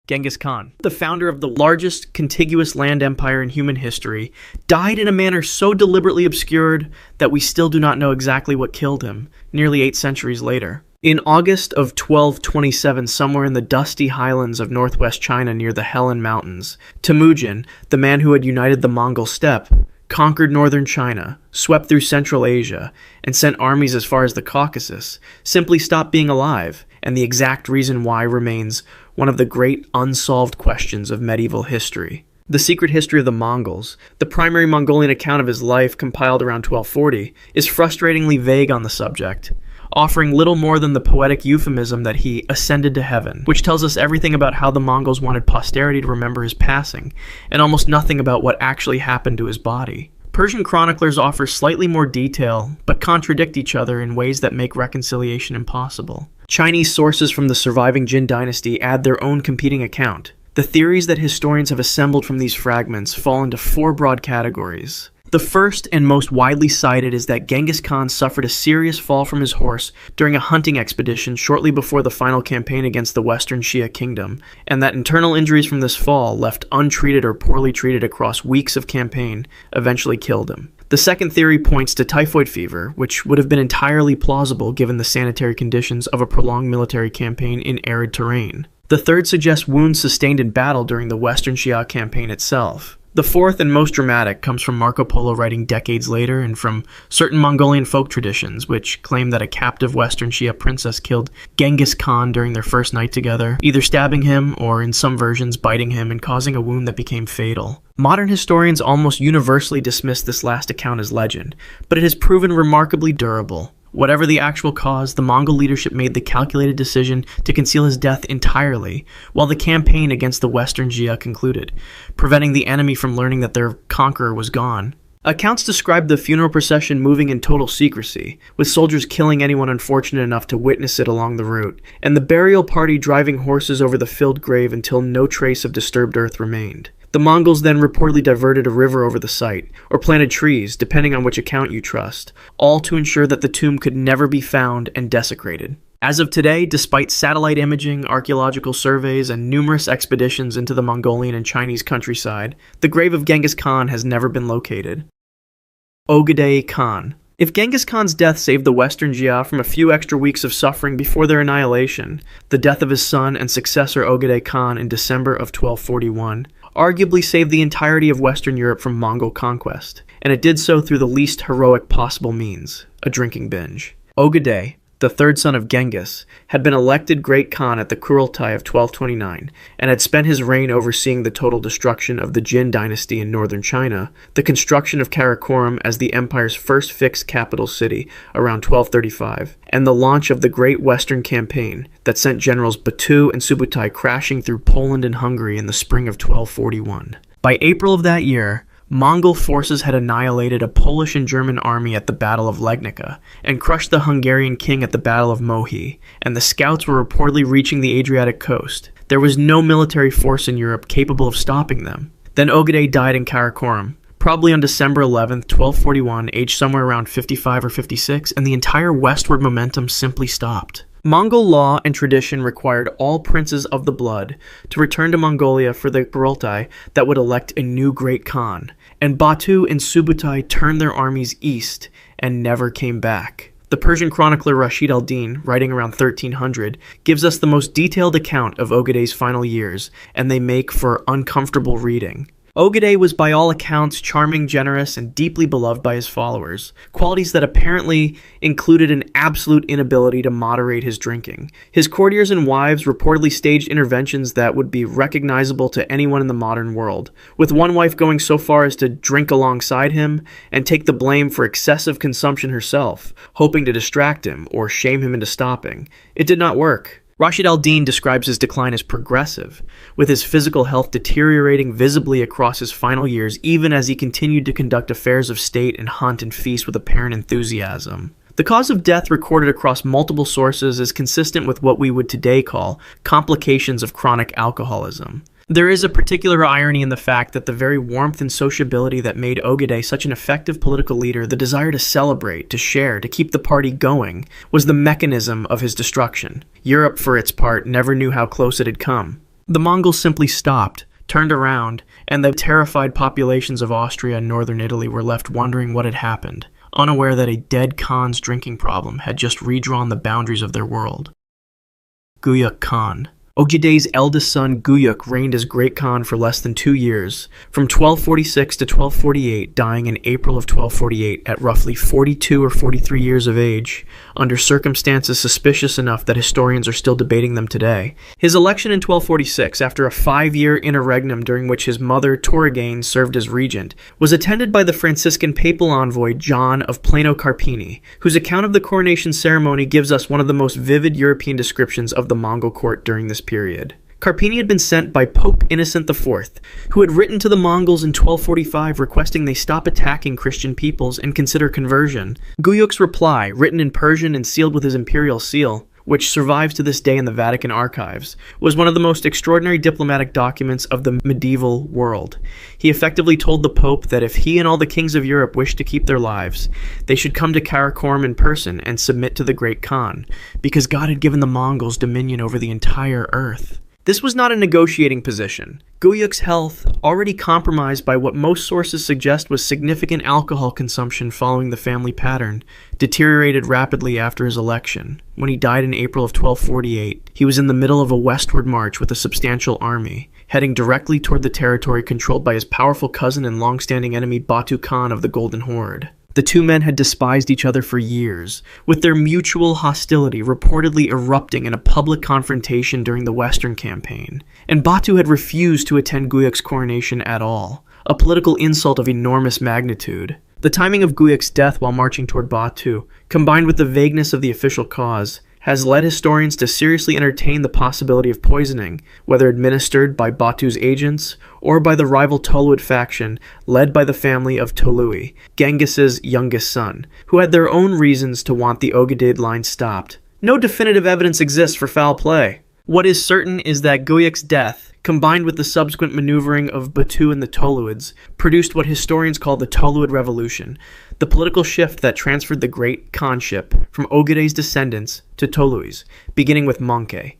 Genghis Khan, the founder of the largest contiguous land empire in human history, died in a manner so deliberately obscured that we still do not know exactly what killed him, nearly 8 centuries later. In August of 1227, somewhere in the dusty highlands of northwest China near the Helan Mountains, Temujin, the man who had united the Mongol steppe, conquered northern China, swept through Central Asia, and sent armies as far as the Caucasus, simply stopped being alive, and the exact reason why remains one of the great unsolved questions of medieval history. The Secret History of the Mongols, the primary Mongolian account of his life compiled around 1240, is frustratingly vague on the subject, offering little more than the poetic euphemism that he ascended to heaven, which tells us everything about how the Mongols wanted posterity to remember his passing, and almost nothing about what actually happened to his body. Persian chroniclers offer slightly more detail, but contradict each other in ways that make reconciliation impossible. Chinese sources from the surviving Jin dynasty add their own competing account. The theories that historians have assembled from these fragments fall into 4 broad categories. The first and most widely cited is that Genghis Khan suffered a serious fall from his horse during a hunting expedition shortly before the final campaign against the Western Xia kingdom, and that internal injuries from this fall, left untreated or poorly treated across weeks of campaign, eventually killed him. The second theory points to typhoid fever, which would have been entirely plausible given the sanitary conditions of a prolonged military campaign in arid terrain. The third suggests wounds sustained in battle during the Western Xia campaign itself. The fourth and most dramatic comes from Marco Polo writing decades later and from certain Mongolian folk traditions, which claim that a captive Western Xia princess killed Genghis Khan during their first night together, either stabbing him or, in some versions, biting him and causing a wound that became fatal. Modern historians almost universally dismiss this last account as legend, but it has proven remarkably durable. Whatever the actual cause, the Mongol leadership made the calculated decision to conceal his death entirely, while the campaign against the Western Xia concluded, preventing the enemy from learning that their conqueror was gone. Accounts describe the funeral procession moving in total secrecy, with soldiers killing anyone unfortunate enough to witness it along the route, and the burial party driving horses over the filled grave until no trace of disturbed earth remained. The Mongols then reportedly diverted a river over the site, or planted trees, depending on which account you trust, all to ensure that the tomb could never be found and desecrated. As of today, despite satellite imaging, archaeological surveys, and numerous expeditions into the Mongolian and Chinese countryside, the grave of Genghis Khan has never been located. Ogedei Khan. If Genghis Khan's death saved the Western Xia from a few extra weeks of suffering before their annihilation, the death of his son and successor Ogedei Khan in December of 1241 arguably saved the entirety of Western Europe from Mongol conquest, and it did so through the least heroic possible means, a drinking binge. Ogedei, the third son of Genghis, had been elected Great Khan at the Kurultai of 1229, and had spent his reign overseeing the total destruction of the Jin dynasty in northern China, the construction of Karakorum as the empire's first fixed capital city around 1235, and the launch of the Great Western Campaign that sent generals Batu and Subutai crashing through Poland and Hungary in the spring of 1241. By April of that year, Mongol forces had annihilated a Polish and German army at the Battle of Legnica, and crushed the Hungarian king at the Battle of Mohi, and the scouts were reportedly reaching the Adriatic coast. There was no military force in Europe capable of stopping them. Then Ogedei died in Karakorum, probably on December 11th, 1241, aged somewhere around 55 or 56, and the entire westward momentum simply stopped. Mongol law and tradition required all princes of the blood to return to Mongolia for the Kurultai that would elect a new Great Khan, and Batu and Subutai turned their armies east and never came back. The Persian chronicler Rashid al-Din, writing around 1300, gives us the most detailed account of Ogedei's final years, and they make for uncomfortable reading. Ogedei was by all accounts charming, generous, and deeply beloved by his followers, qualities that apparently included an absolute inability to moderate his drinking. His courtiers and wives reportedly staged interventions that would be recognizable to anyone in the modern world, with one wife going so far as to drink alongside him and take the blame for excessive consumption herself, hoping to distract him or shame him into stopping. It did not work. Rashid al-Din describes his decline as progressive, with his physical health deteriorating visibly across his final years even as he continued to conduct affairs of state and hunt and feast with apparent enthusiasm. The cause of death recorded across multiple sources is consistent with what we would today call complications of chronic alcoholism. There is a particular irony in the fact that the very warmth and sociability that made Ogedei such an effective political leader, the desire to celebrate, to share, to keep the party going, was the mechanism of his destruction. Europe, for its part, never knew how close it had come. The Mongols simply stopped, turned around, and the terrified populations of Austria and northern Italy were left wondering what had happened, unaware that a dead Khan's drinking problem had just redrawn the boundaries of their world. Guyuk Khan. Ogeday's eldest son Guyuk reigned as Great Khan for less than 2 years, from 1246 to 1248, dying in April of 1248 at roughly 42 or 43 years of age, under circumstances suspicious enough that historians are still debating them today. His election in 1246, after a 5-year interregnum during which his mother Torrigaine served as regent, was attended by the Franciscan papal envoy John of Plano Carpini, whose account of the coronation ceremony gives us one of the most vivid European descriptions of the Mongol court during this period. Carpini had been sent by Pope Innocent IV, who had written to the Mongols in 1245 requesting they stop attacking Christian peoples and consider conversion. Guyuk's reply, written in Persian and sealed with his imperial seal, which survives to this day in the Vatican archives, was one of the most extraordinary diplomatic documents of the medieval world. He effectively told the Pope that if he and all the kings of Europe wished to keep their lives, they should come to Karakorum in person and submit to the Great Khan, because God had given the Mongols dominion over the entire earth. This was not a negotiating position. Guyuk's health, already compromised by what most sources suggest was significant alcohol consumption following the family pattern, deteriorated rapidly after his election. When he died in April of 1248, he was in the middle of a westward march with a substantial army, heading directly toward the territory controlled by his powerful cousin and long-standing enemy Batu Khan of the Golden Horde. The two men had despised each other for years, with their mutual hostility reportedly erupting in a public confrontation during the Western Campaign, and Batu had refused to attend Guyuk's coronation at all, a political insult of enormous magnitude. The timing of Guyuk's death while marching toward Batu, combined with the vagueness of the official cause, has led historians to seriously entertain the possibility of poisoning, whether administered by Batu's agents or by the rival Toluid faction led by the family of Tolui, Genghis's youngest son, who had their own reasons to want the Ogedid line stopped. No definitive evidence exists for foul play. What is certain is that Guyuk's death, combined with the subsequent maneuvering of Batu and the Toluids, produced what historians call the Toluid Revolution, the political shift that transferred the Great Khanship from Ogeday's descendants to Tolui's, beginning with Mongol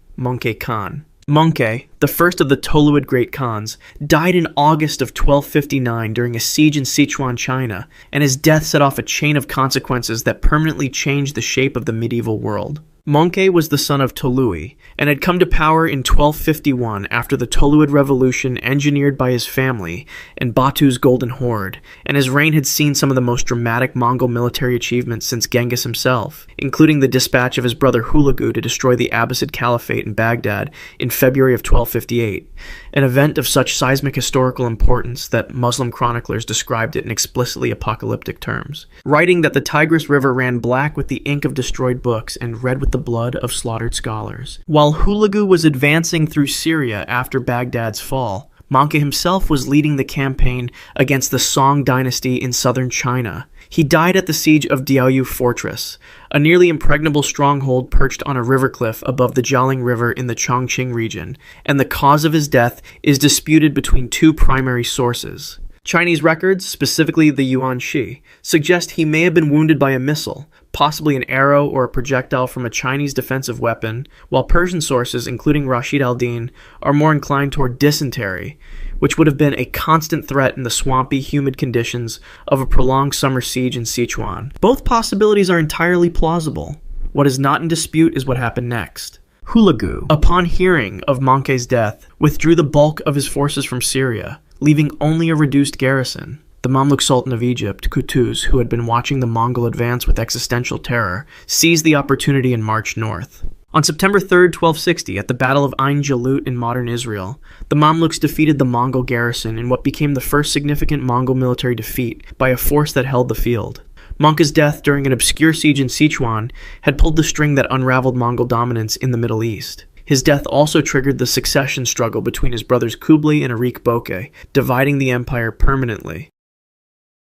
Khan. Mongol, the first of the Toluid Great Khans, died in August of 1259 during a siege in Sichuan, China, and his death set off a chain of consequences that permanently changed the shape of the medieval world. Mongol was the son of Tolui, and had come to power in 1251 after the Toluid Revolution engineered by his family and Batu's Golden Horde, and his reign had seen some of the most dramatic Mongol military achievements since Genghis himself, including the dispatch of his brother Hulagu to destroy the Abbasid Caliphate in Baghdad in February of 1258, an event of such seismic historical importance that Muslim chroniclers described it in explicitly apocalyptic terms, writing that the Tigris River ran black with the ink of destroyed books and red with the blood of slaughtered scholars. While Hulagu was advancing through Syria after Baghdad's fall, Mongol himself was leading the campaign against the Song dynasty in southern China. He died at the siege of Diaoyu Fortress, a nearly impregnable stronghold perched on a river cliff above the Jialing River in the Chongqing region, and the cause of his death is disputed between two primary sources. Chinese records, specifically the Yuan Shi, suggest he may have been wounded by a missile, possibly an arrow or a projectile from a Chinese defensive weapon, while Persian sources, including Rashid al-Din, are more inclined toward dysentery, which would have been a constant threat in the swampy, humid conditions of a prolonged summer siege in Sichuan. Both possibilities are entirely plausible. What is not in dispute is what happened next. Hulagu, upon hearing of Mongol's death, withdrew the bulk of his forces from Syria, leaving only a reduced garrison. The Mamluk Sultan of Egypt, Qutuz, who had been watching the Mongol advance with existential terror, seized the opportunity and marched north. On September 3, 1260, at the Battle of Ain Jalut in modern Israel, the Mamluks defeated the Mongol garrison in what became the first significant Mongol military defeat by a force that held the field. Mongol's death during an obscure siege in Sichuan had pulled the string that unraveled Mongol dominance in the Middle East. His death also triggered the succession struggle between his brothers Kublai and Arik Boke, dividing the empire permanently.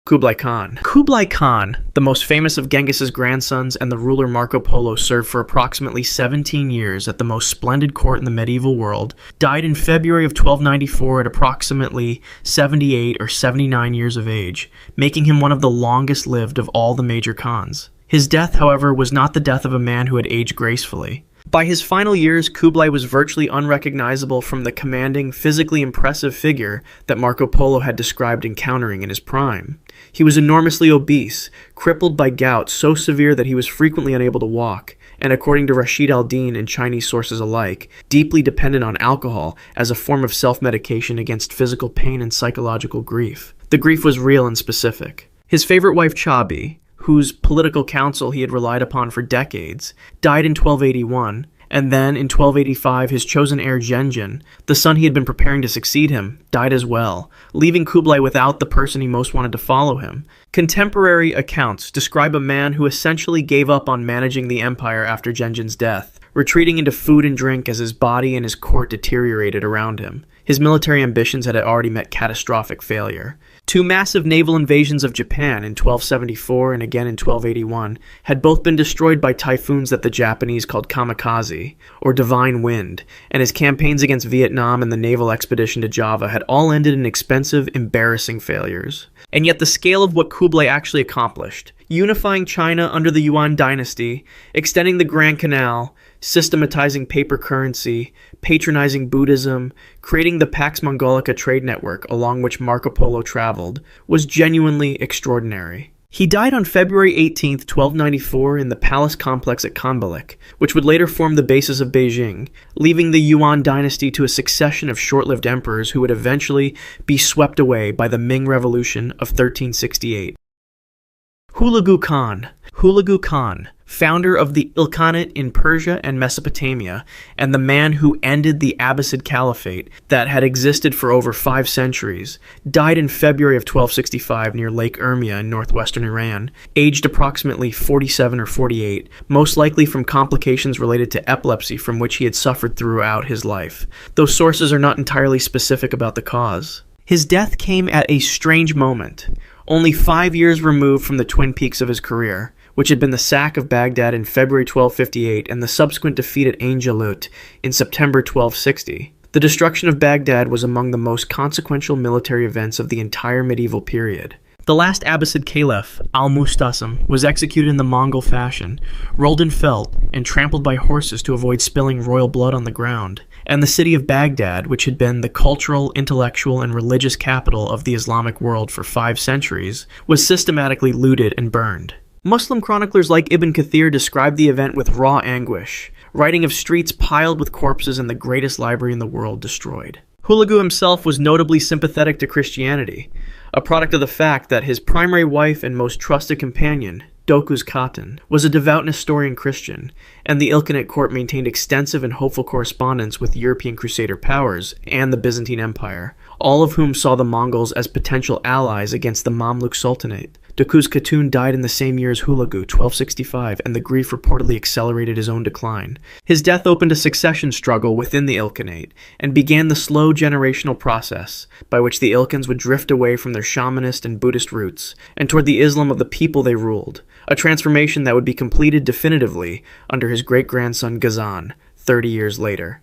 Kublai Khan. Kublai Khan, the most famous of Genghis's grandsons and the ruler Marco Polo, served for approximately 17 years at the most splendid court in the medieval world, died in February of 1294 at approximately 78 or 79 years of age, making him one of the longest-lived of all the major Khans. His death, however, was not the death of a man who had aged gracefully. By his final years, Kublai was virtually unrecognizable from the commanding, physically impressive figure that Marco Polo had described encountering in his prime. He was enormously obese, crippled by gout so severe that he was frequently unable to walk, and according to Rashid al-Din and Chinese sources alike, deeply dependent on alcohol as a form of self-medication against physical pain and psychological grief. The grief was real and specific. His favorite wife, Chabi, whose political counsel he had relied upon for decades, died in 1281, and then in 1285 his chosen heir Genghis, the son he had been preparing to succeed him, died as well, leaving Kublai without the person he most wanted to follow him. Contemporary accounts describe a man who essentially gave up on managing the empire after Genghis' death, retreating into food and drink as his body and his court deteriorated around him. His military ambitions had already met catastrophic failure. Two massive naval invasions of Japan in 1274 and again in 1281 had both been destroyed by typhoons that the Japanese called kamikaze, or divine wind, and his campaigns against Vietnam and the naval expedition to Java had all ended in expensive, embarrassing failures. And yet the scale of what Kublai actually accomplished, unifying China under the Yuan dynasty, extending the Grand Canal, systematizing paper currency, patronizing Buddhism, creating the Pax Mongolica trade network along which Marco Polo traveled, was genuinely extraordinary. He died on February 18, 1294 in the palace complex at Khanbalik, which would later form the basis of Beijing, leaving the Yuan dynasty to a succession of short-lived emperors who would eventually be swept away by the Ming Revolution of 1368. Hulagu Khan, founder of the Ilkhanate in Persia and Mesopotamia, and the man who ended the Abbasid Caliphate that had existed for over 5 centuries, died in February of 1265 near Lake Urmia in northwestern Iran, aged approximately 47 or 48, most likely from complications related to epilepsy from which he had suffered throughout his life, though sources are not entirely specific about the cause. His death came at a strange moment, only 5 years removed from the twin peaks of his career, which had been the sack of Baghdad in February 1258 and the subsequent defeat at Ain Jalut in September 1260. The destruction of Baghdad was among the most consequential military events of the entire medieval period. The last Abbasid caliph, al-Mustasim, was executed in the Mongol fashion, rolled in felt, and trampled by horses to avoid spilling royal blood on the ground. And the city of Baghdad, which had been the cultural, intellectual, and religious capital of the Islamic world for 5 centuries, was systematically looted and burned. Muslim chroniclers like Ibn Kathir describe the event with raw anguish, writing of streets piled with corpses and the greatest library in the world destroyed. Hulagu himself was notably sympathetic to Christianity, a product of the fact that his primary wife and most trusted companion, Dokuz Khatun, was a devout Nestorian Christian, and the Ilkhanate court maintained extensive and hopeful correspondence with European Crusader powers and the Byzantine Empire, all of whom saw the Mongols as potential allies against the Mamluk Sultanate. Dokuz Khatun died in the same year as Hulagu, 1265, and the grief reportedly accelerated his own decline. His death opened a succession struggle within the Ilkhanate, and began the slow generational process by which the Ilkhans would drift away from their shamanist and Buddhist roots, and toward the Islam of the people they ruled, a transformation that would be completed definitively under his great-grandson Ghazan, 30 years later.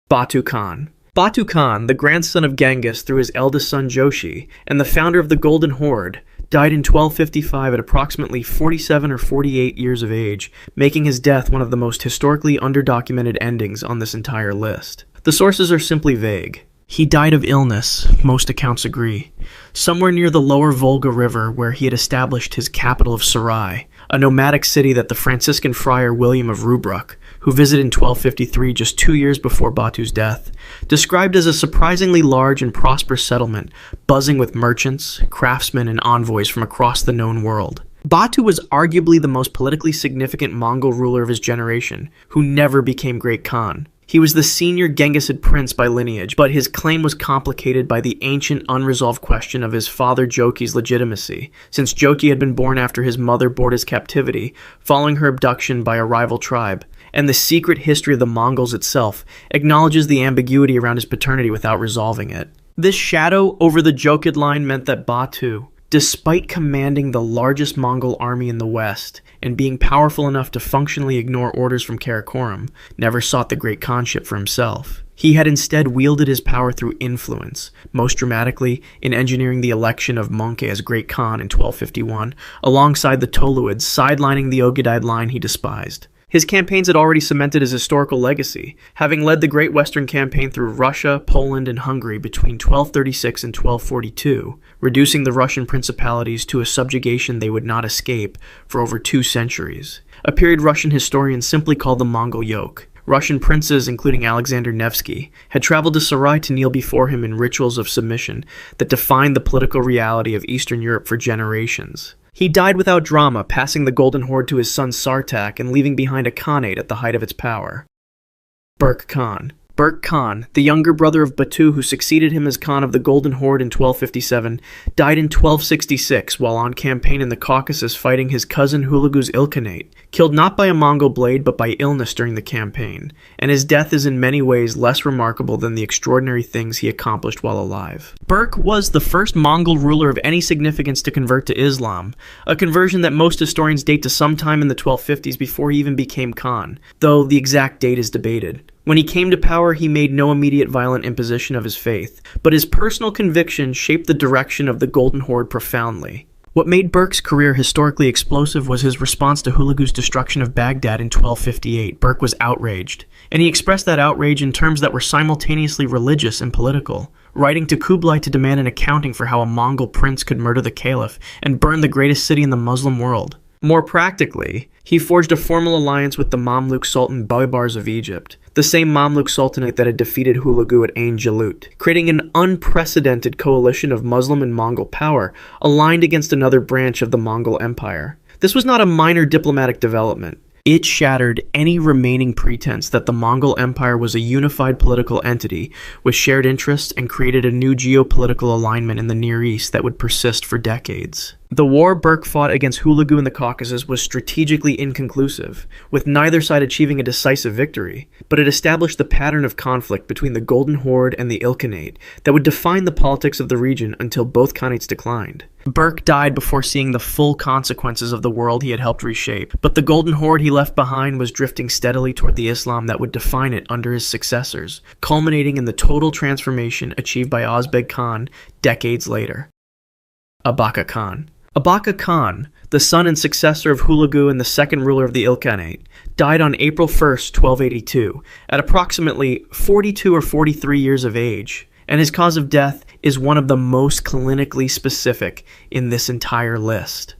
Batu Khan. Batu Khan, the grandson of Genghis through his eldest son Joshi, and the founder of the Golden Horde, died in 1255 at approximately 47 or 48 years of age, making his death one of the most historically underdocumented endings on this entire list. The sources are simply vague. He died of illness, most accounts agree, somewhere near the lower Volga River where he had established his capital of Sarai, a nomadic city that the Franciscan friar William of Rubruck, who visited in 1253 just 2 years before Batu's death, described as a surprisingly large and prosperous settlement, buzzing with merchants, craftsmen, and envoys from across the known world. Batu was arguably the most politically significant Mongol ruler of his generation, who never became Great Khan. He was the senior Genghisid prince by lineage, but his claim was complicated by the ancient, unresolved question of his father Joki's legitimacy, since Joki had been born after his mother Borda's captivity, following her abduction by a rival tribe, and the secret history of the Mongols itself acknowledges the ambiguity around his paternity without resolving it. This shadow over the Jokid line meant that Batu, despite commanding the largest Mongol army in the West, and being powerful enough to functionally ignore orders from Karakorum, never sought the Great Khanship for himself. He had instead wielded his power through influence, most dramatically in engineering the election of Möngke as Great Khan in 1251, alongside the Toluids, sidelining the Ogedide line he despised. His campaigns had already cemented his historical legacy, having led the Great Western Campaign through Russia, Poland, and Hungary between 1236 and 1242, reducing the Russian principalities to a subjugation they would not escape for over 2 centuries, a period Russian historians simply call the Mongol Yoke. Russian princes, including Alexander Nevsky, had traveled to Sarai to kneel before him in rituals of submission that defined the political reality of Eastern Europe for generations. He died without drama, passing the Golden Horde to his son Sartak and leaving behind a Khanate at the height of its power. Berk Khan. Berk Khan, the younger brother of Batu who succeeded him as Khan of the Golden Horde in 1257, died in 1266 while on campaign in the Caucasus fighting his cousin Hulagu's Ilkhanate, killed not by a Mongol blade but by illness during the campaign, and his death is in many ways less remarkable than the extraordinary things he accomplished while alive. Berk was the first Mongol ruler of any significance to convert to Islam, a conversion that most historians date to sometime in the 1250s before he even became Khan, though the exact date is debated. When he came to power, he made no immediate violent imposition of his faith, but his personal conviction shaped the direction of the Golden Horde profoundly. What made Berk's career historically explosive was his response to Hulagu's destruction of Baghdad in 1258. Berk was outraged, and he expressed that outrage in terms that were simultaneously religious and political, writing to Kublai to demand an accounting for how a Mongol prince could murder the caliph and burn the greatest city in the Muslim world. More practically, he forged a formal alliance with the Mamluk Sultan Baybars of Egypt, the same Mamluk Sultanate that had defeated Hulagu at Ain Jalut, creating an unprecedented coalition of Muslim and Mongol power aligned against another branch of the Mongol Empire. This was not a minor diplomatic development. It shattered any remaining pretense that the Mongol Empire was a unified political entity with shared interests and created a new geopolitical alignment in the Near East that would persist for decades. The war Berk fought against Hulagu in the Caucasus was strategically inconclusive, with neither side achieving a decisive victory, but it established the pattern of conflict between the Golden Horde and the Ilkhanate that would define the politics of the region until both Khanates declined. Berk died before seeing the full consequences of the world he had helped reshape, but the Golden Horde he left behind was drifting steadily toward the Islam that would define it under his successors, culminating in the total transformation achieved by Ozbek Khan decades later. Abaka Khan. Abaka Khan, the son and successor of Hulagu and the second ruler of the Ilkhanate, died on April 1, 1282, at approximately 42 or 43 years of age, and his cause of death is one of the most clinically specific in this entire list.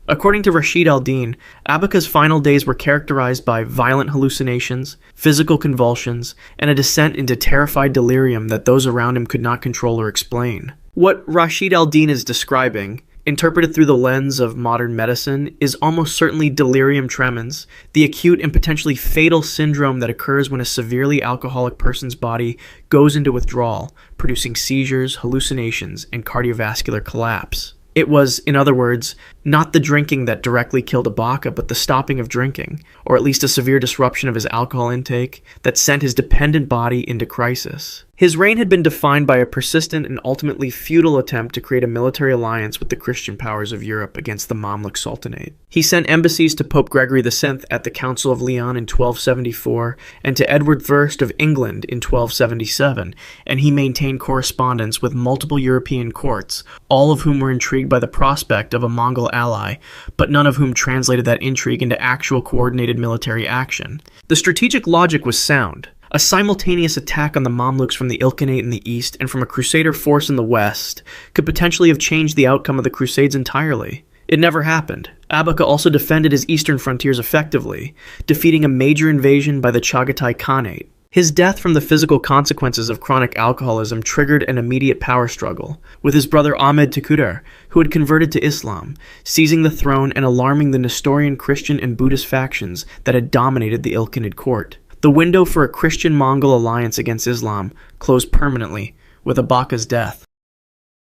According to Rashid al-Din, Abaka's final days were characterized by violent hallucinations, physical convulsions, and a descent into terrified delirium that those around him could not control or explain. What Rashid al-Din is describing, interpreted through the lens of modern medicine, is almost certainly delirium tremens, the acute and potentially fatal syndrome that occurs when a severely alcoholic person's body goes into withdrawal, producing seizures, hallucinations, and cardiovascular collapse. It was, in other words, not the drinking that directly killed Abaka, but the stopping of drinking, or at least a severe disruption of his alcohol intake, that sent his dependent body into crisis. His reign had been defined by a persistent and ultimately futile attempt to create a military alliance with the Christian powers of Europe against the Mamluk Sultanate. He sent embassies to Pope Gregory X at the Council of Lyon in 1274 and to Edward I of England in 1277, and he maintained correspondence with multiple European courts, all of whom were intrigued by the prospect of a Mongol ally, but none of whom translated that intrigue into actual coordinated military action. The strategic logic was sound. A simultaneous attack on the Mamluks from the Ilkhanate in the east and from a Crusader force in the west could potentially have changed the outcome of the Crusades entirely. It never happened. Abaka also defended his eastern frontiers effectively, defeating a major invasion by the Chagatai Khanate. His death from the physical consequences of chronic alcoholism triggered an immediate power struggle, with his brother Ahmed Tekudar, who had converted to Islam, seizing the throne and alarming the Nestorian Christian and Buddhist factions that had dominated the Ilkhanid court. The window for a Christian-Mongol alliance against Islam closed permanently with Abaka's death.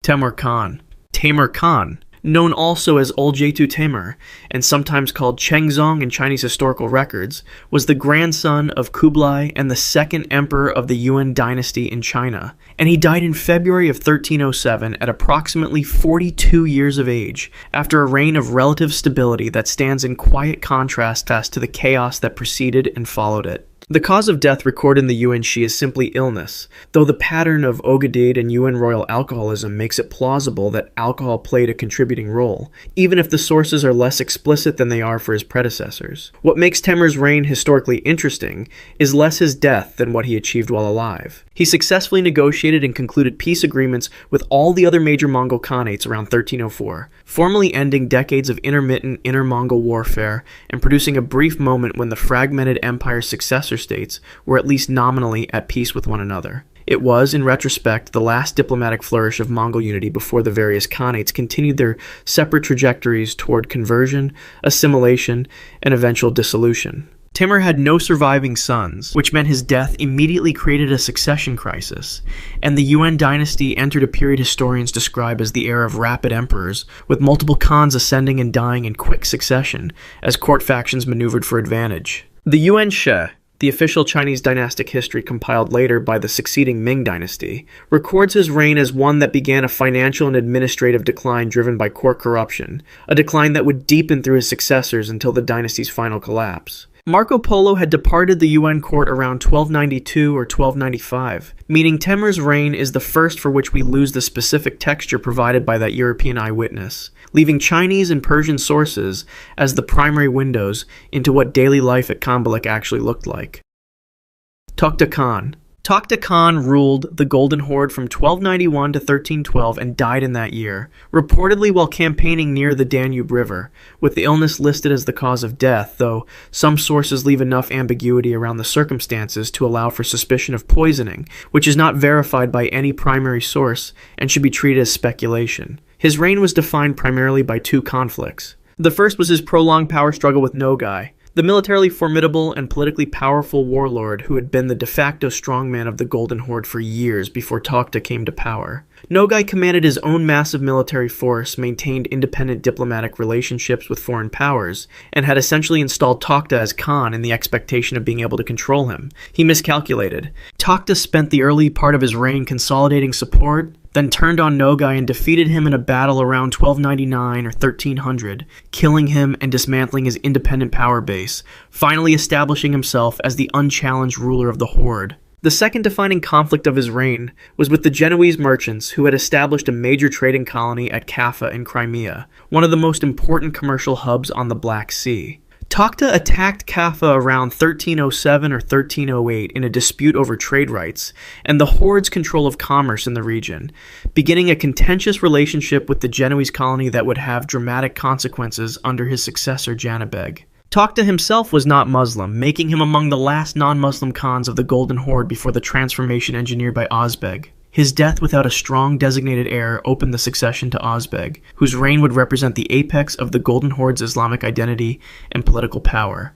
Temur Khan. Temur Khan, known also as Oljetu Temur, and sometimes called Chengzong in Chinese historical records, was the grandson of Kublai and the second emperor of the Yuan dynasty in China, and he died in February of 1307 at approximately 42 years of age, after a reign of relative stability that stands in quiet contrast to the chaos that preceded and followed it. The cause of death recorded in the Yuan Shi is simply illness, though the pattern of Ogadade and Yuan royal alcoholism makes it plausible that alcohol played a contributing role, even if the sources are less explicit than they are for his predecessors. What makes Temur's reign historically interesting is less his death than what he achieved while alive. He successfully negotiated and concluded peace agreements with all the other major Mongol Khanates around 1304, formally ending decades of intermittent inter-Mongol warfare and producing a brief moment when the fragmented empire's successor states were at least nominally at peace with one another. It was, in retrospect, the last diplomatic flourish of Mongol unity before the various Khanates continued their separate trajectories toward conversion, assimilation, and eventual dissolution. Timur had no surviving sons, which meant his death immediately created a succession crisis, and the Yuan dynasty entered a period historians describe as the era of rapid emperors, with multiple Khans ascending and dying in quick succession as court factions maneuvered for advantage. The Yuan Shi, the official Chinese dynastic history compiled later by the succeeding Ming dynasty, records his reign as one that began a financial and administrative decline driven by court corruption, a decline that would deepen through his successors until the dynasty's final collapse. Marco Polo had departed the Yuan court around 1292 or 1295, meaning Temur's reign is the first for which we lose the specific texture provided by that European eyewitness, leaving Chinese and Persian sources as the primary windows into what daily life at Khanbalik actually looked like. Tokhta Khan. Tokhta Khan ruled the Golden Horde from 1291 to 1312 and died in that year, reportedly while campaigning near the Danube River, with the illness listed as the cause of death, though some sources leave enough ambiguity around the circumstances to allow for suspicion of poisoning, which is not verified by any primary source and should be treated as speculation. His reign was defined primarily by two conflicts. The first was his prolonged power struggle with Nogai, the militarily formidable and politically powerful warlord who had been the de facto strongman of the Golden Horde for years before Tokhta came to power. Nogai commanded his own massive military force, maintained independent diplomatic relationships with foreign powers, and had essentially installed Tokhta as Khan in the expectation of being able to control him. He miscalculated. Tokhta spent the early part of his reign consolidating support, then turned on Nogai and defeated him in a battle around 1299 or 1300, killing him and dismantling his independent power base, finally establishing himself as the unchallenged ruler of the Horde. The second defining conflict of his reign was with the Genoese merchants who had established a major trading colony at Kaffa in Crimea, one of the most important commercial hubs on the Black Sea. Tokhta attacked Kaffa around 1307 or 1308 in a dispute over trade rights and the Horde's control of commerce in the region, beginning a contentious relationship with the Genoese colony that would have dramatic consequences under his successor Janibeg. Tokhta himself was not Muslim, making him among the last non-Muslim Khans of the Golden Horde before the transformation engineered by Ozbeg. His death without a strong designated heir opened the succession to Ozbeg, whose reign would represent the apex of the Golden Horde's Islamic identity and political power.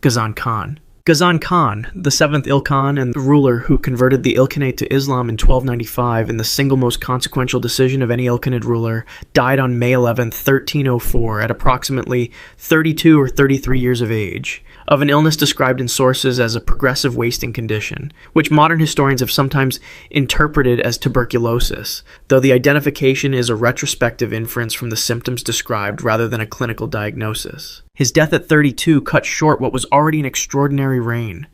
Ghazan Khan. Ghazan Khan, the seventh Ilkhan and the ruler who converted the Ilkhanate to Islam in 1295 in the single most consequential decision of any Ilkhanid ruler, died on May 11, 1304 at approximately 32 or 33 years of age, of an illness described in sources as a progressive wasting condition, which modern historians have sometimes interpreted as tuberculosis, though the identification is a retrospective inference from the symptoms described rather than a clinical diagnosis. His death at 32 cut short what was already an extraordinary reign.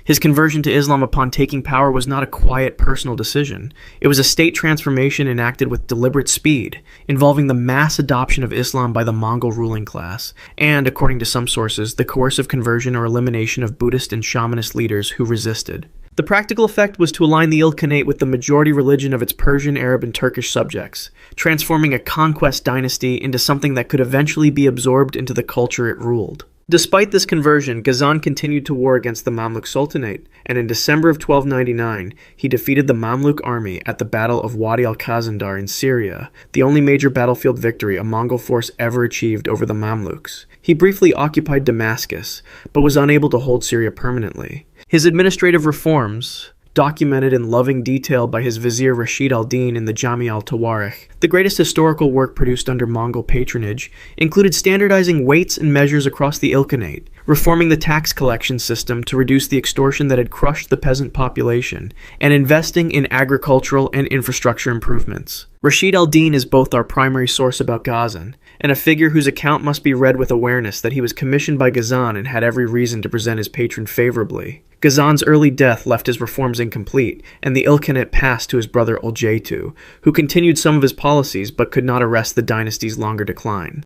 His conversion to Islam upon taking power was not a quiet personal decision. It was a state transformation enacted with deliberate speed, involving the mass adoption of Islam by the Mongol ruling class, and, according to some sources, the coercive conversion or elimination of Buddhist and shamanist leaders who resisted. The practical effect was to align the Ilkhanate with the majority religion of its Persian, Arab, and Turkish subjects, transforming a conquest dynasty into something that could eventually be absorbed into the culture it ruled. Despite this conversion, Ghazan continued to war against the Mamluk Sultanate, and in December of 1299, he defeated the Mamluk army at the Battle of Wadi al-Khazandar in Syria, the only major battlefield victory a Mongol force ever achieved over the Mamluks. He briefly occupied Damascus, but was unable to hold Syria permanently. His administrative reforms, documented in loving detail by his vizier Rashid al-Din in the Jami al-Tawarikh. The greatest historical work produced under Mongol patronage included standardizing weights and measures across the Ilkhanate, reforming the tax collection system to reduce the extortion that had crushed the peasant population, and investing in agricultural and infrastructure improvements. Rashid al-Din is both our primary source about Ghazan, and a figure whose account must be read with awareness that he was commissioned by Ghazan and had every reason to present his patron favorably. Ghazan's early death left his reforms incomplete, and the Ilkhanate passed to his brother Oljatu, who continued some of his policies but could not arrest the dynasty's longer decline.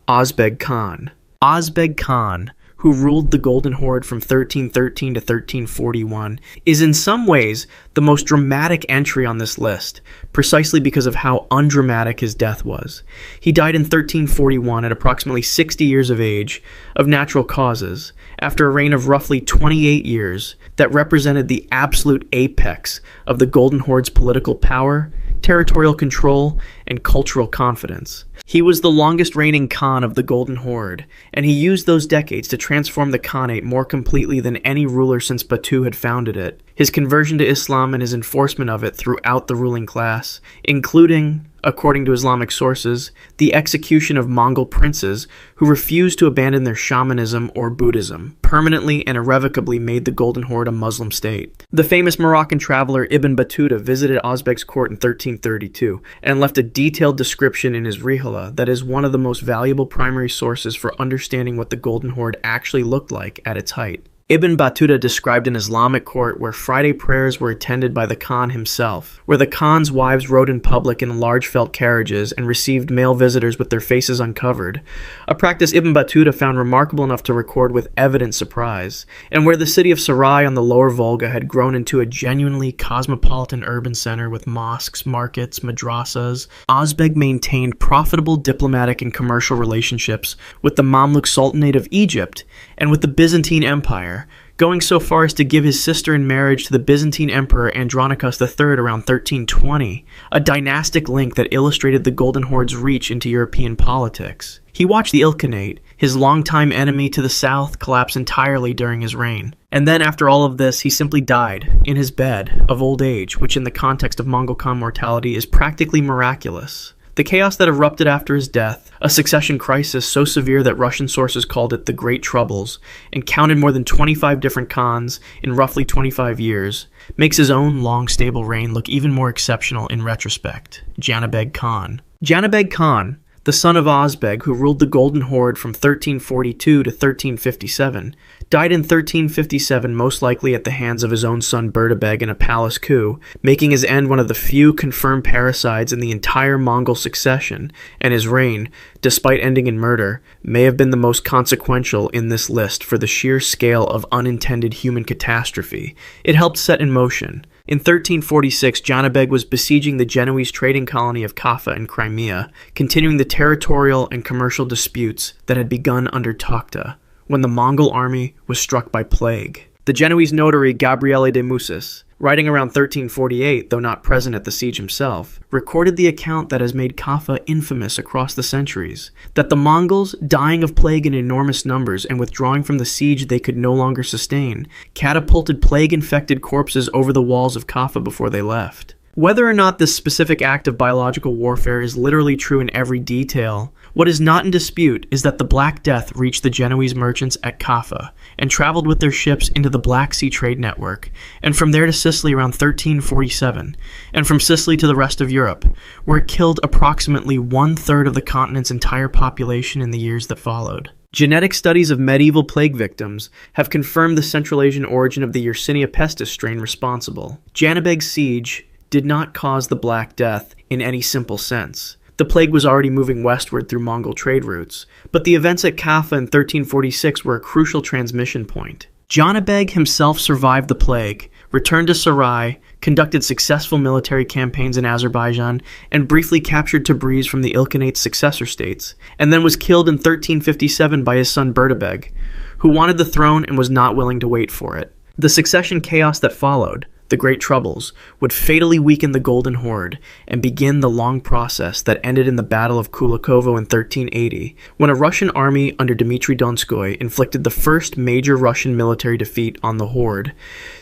Ozbeg Khan. Ozbeg Khan, who ruled the Golden Horde from 1313 to 1341, is in some ways the most dramatic entry on this list, precisely because of how undramatic his death was. He died in 1341 at approximately 60 years of age, of natural causes, after a reign of roughly 28 years that represented the absolute apex of the Golden Horde's political power, territorial control, and cultural confidence. He was the longest reigning Khan of the Golden Horde, and he used those decades to transform the Khanate more completely than any ruler since Batu had founded it. His conversion to Islam and his enforcement of it throughout the ruling class, including, according to Islamic sources, the execution of Mongol princes who refused to abandon their shamanism or Buddhism, permanently and irrevocably made the Golden Horde a Muslim state. The famous Moroccan traveler Ibn Battuta visited Ozbeg's court in 1332 and left a detailed description in his Rihala that is one of the most valuable primary sources for understanding what the Golden Horde actually looked like at its height. Ibn Battuta described an Islamic court where Friday prayers were attended by the Khan himself, where the Khan's wives rode in public in large felt carriages and received male visitors with their faces uncovered, a practice Ibn Battuta found remarkable enough to record with evident surprise, and where the city of Sarai on the lower Volga had grown into a genuinely cosmopolitan urban center with mosques, markets, madrasas. Ozbeg maintained profitable diplomatic and commercial relationships with the Mamluk Sultanate of Egypt and with the Byzantine Empire, going so far as to give his sister in marriage to the Byzantine Emperor Andronicus III around 1320, a dynastic link that illustrated the Golden Horde's reach into European politics. He watched the Ilkhanate, his longtime enemy to the south, collapse entirely during his reign. And then after all of this, he simply died, in his bed, of old age, which in the context of Mongol Khan mortality is practically miraculous. The chaos that erupted after his death, a succession crisis so severe that Russian sources called it the Great Troubles, and counted more than 25 different Khans in roughly 25 years, makes his own long, stable reign look even more exceptional in retrospect. Janabeg Khan. Janabeg Khan, the son of Ozbeg, who ruled the Golden Horde from 1342 to 1357, died in 1357 most likely at the hands of his own son Berdebeg in a palace coup, making his end one of the few confirmed parricides in the entire Mongol succession, and his reign, despite ending in murder, may have been the most consequential in this list for the sheer scale of unintended human catastrophe it helped set in motion. In 1346, Janabeg was besieging the Genoese trading colony of Kaffa in Crimea, continuing the territorial and commercial disputes that had begun under Tokhta, when the Mongol army was struck by plague. The Genoese notary Gabriele de Musis, writing around 1348, though not present at the siege himself, recorded the account that has made Kaffa infamous across the centuries, that the Mongols, dying of plague in enormous numbers and withdrawing from the siege they could no longer sustain, catapulted plague-infected corpses over the walls of Kaffa before they left. Whether or not this specific act of biological warfare is literally true in every detail, what is not in dispute is that the Black Death reached the Genoese merchants at Kaffa and traveled with their ships into the Black Sea trade network, and from there to Sicily around 1347, and from Sicily to the rest of Europe, where it killed approximately one-third of the continent's entire population in the years that followed. Genetic studies of medieval plague victims have confirmed the Central Asian origin of the Yersinia pestis strain responsible. Janabeg's siege did not cause the Black Death in any simple sense. The plague was already moving westward through Mongol trade routes, but the events at Kaffa in 1346 were a crucial transmission point. Janabeg himself survived the plague, returned to Sarai, conducted successful military campaigns in Azerbaijan, and briefly captured Tabriz from the Ilkhanate's successor states, and then was killed in 1357 by his son Berdebeg, who wanted the throne and was not willing to wait for it. The succession chaos that followed, the Great Troubles, would fatally weaken the Golden Horde and begin the long process that ended in the Battle of Kulikovo in 1380, when a Russian army under Dmitry Donskoy inflicted the first major Russian military defeat on the Horde,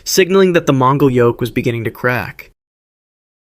signaling that the Mongol yoke was beginning to crack.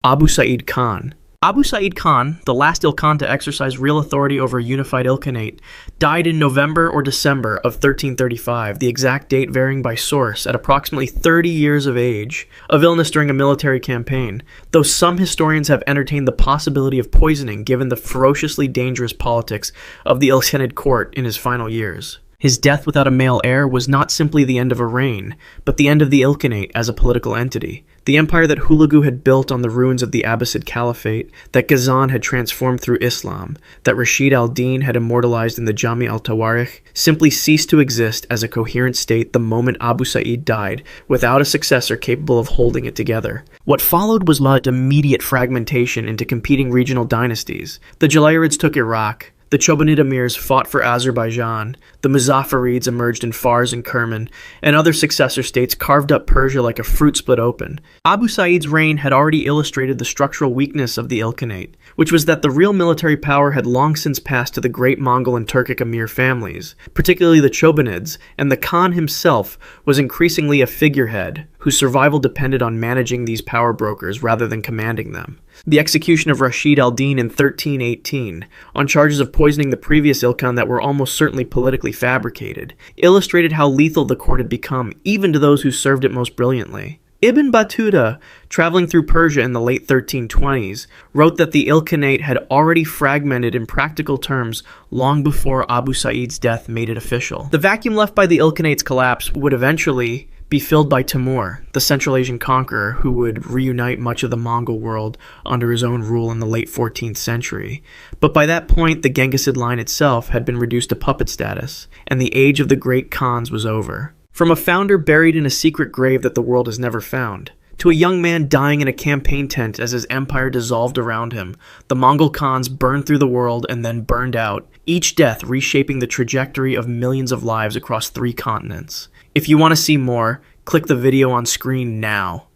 Abu Sa'id Khan. Abu Sa'id Khan, the last Ilkhan to exercise real authority over a unified Ilkhanate, died in November or December of 1335, the exact date varying by source, at approximately 30 years of age, of illness during a military campaign, though some historians have entertained the possibility of poisoning given the ferociously dangerous politics of the Ilkhanid court in his final years. His death without a male heir was not simply the end of a reign, but the end of the Ilkhanate as a political entity. The empire that Hulagu had built on the ruins of the Abbasid Caliphate, that Ghazan had transformed through Islam, that Rashid al-Din had immortalized in the Jami al-Tawarikh, simply ceased to exist as a coherent state the moment Abu Sa'id died, without a successor capable of holding it together. What followed was not immediate fragmentation into competing regional dynasties. The Jalayirids took Iraq, the Chobanid emirs fought for Azerbaijan, the Muzaffarids emerged in Fars and Kerman, and other successor states carved up Persia like a fruit split open. Abu Sa'id's reign had already illustrated the structural weakness of the Ilkhanate, which was that the real military power had long since passed to the great Mongol and Turkic emir families, particularly the Chobanids, and the Khan himself was increasingly a figurehead, whose survival depended on managing these power brokers rather than commanding them. The execution of Rashid al-Din in 1318, on charges of poisoning the previous Ilkhan that were almost certainly politically fabricated, illustrated how lethal the court had become, even to those who served it most brilliantly. Ibn Battuta, traveling through Persia in the late 1320s, wrote that the Ilkhanate had already fragmented in practical terms long before Abu Sa'id's death made it official. The vacuum left by the Ilkhanate's collapse would eventually be filled by Timur, the Central Asian conqueror who would reunite much of the Mongol world under his own rule in the late 14th century. But by that point, the Genghisid line itself had been reduced to puppet status, and the age of the great Khans was over. From a founder buried in a secret grave that the world has never found, to a young man dying in a campaign tent as his empire dissolved around him, the Mongol Khans burned through the world and then burned out, each death reshaping the trajectory of millions of lives across 3 continents. If you want to see more, click the video on screen now.